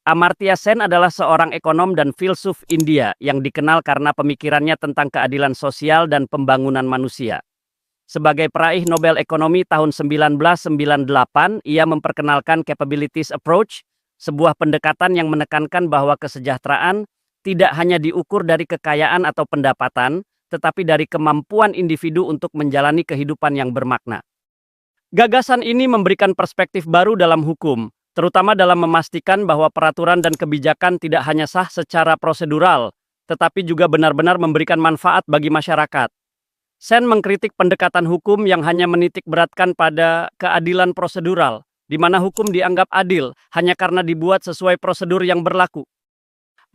Amartya Sen adalah seorang ekonom dan filsuf India yang dikenal karena pemikirannya tentang keadilan sosial dan pembangunan manusia. Sebagai peraih Nobel Ekonomi tahun 1998, ia memperkenalkan capabilities approach, sebuah pendekatan yang menekankan bahwa kesejahteraan tidak hanya diukur dari kekayaan atau pendapatan, tetapi dari kemampuan individu untuk menjalani kehidupan yang bermakna. Gagasan ini memberikan perspektif baru dalam hukum, terutama dalam memastikan bahwa peraturan dan kebijakan tidak hanya sah secara prosedural, tetapi juga benar-benar memberikan manfaat bagi masyarakat. Sen mengkritik pendekatan hukum yang hanya menitik beratkan pada keadilan prosedural, di mana hukum dianggap adil hanya karena dibuat sesuai prosedur yang berlaku.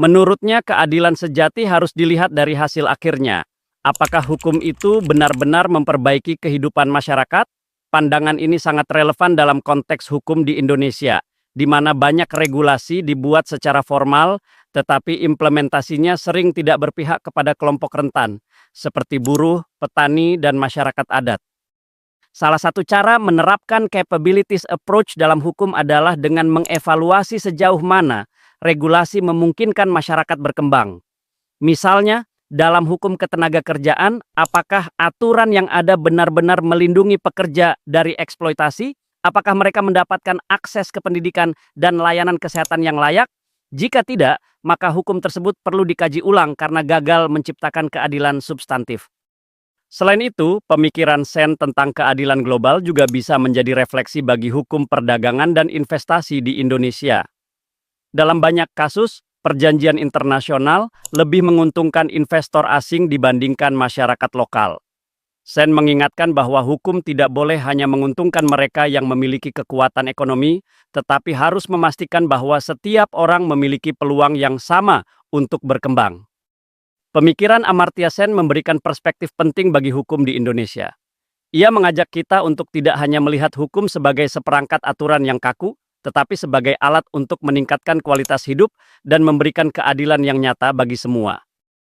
Menurutnya, keadilan sejati harus dilihat dari hasil akhirnya. Apakah hukum itu benar-benar memperbaiki kehidupan masyarakat? Pandangan ini sangat relevan dalam konteks hukum di Indonesia, di mana banyak regulasi dibuat secara formal, tetapi implementasinya sering tidak berpihak kepada kelompok rentan, seperti buruh, petani, dan masyarakat adat. Salah satu cara menerapkan capabilities approach dalam hukum adalah dengan mengevaluasi sejauh mana regulasi memungkinkan masyarakat berkembang. Misalnya, dalam hukum ketenagakerjaan, apakah aturan yang ada benar-benar melindungi pekerja dari eksploitasi? Apakah mereka mendapatkan akses ke pendidikan dan layanan kesehatan yang layak? Jika tidak, maka hukum tersebut perlu dikaji ulang karena gagal menciptakan keadilan substantif. Selain itu, pemikiran Sen tentang keadilan global juga bisa menjadi refleksi bagi hukum perdagangan dan investasi di Indonesia. Dalam banyak kasus, perjanjian internasional lebih menguntungkan investor asing dibandingkan masyarakat lokal. Sen mengingatkan bahwa hukum tidak boleh hanya menguntungkan mereka yang memiliki kekuatan ekonomi, tetapi harus memastikan bahwa setiap orang memiliki peluang yang sama untuk berkembang. Pemikiran Amartya Sen memberikan perspektif penting bagi hukum di Indonesia. Ia mengajak kita untuk tidak hanya melihat hukum sebagai seperangkat aturan yang kaku, tetapi sebagai alat untuk meningkatkan kualitas hidup dan memberikan keadilan yang nyata bagi semua.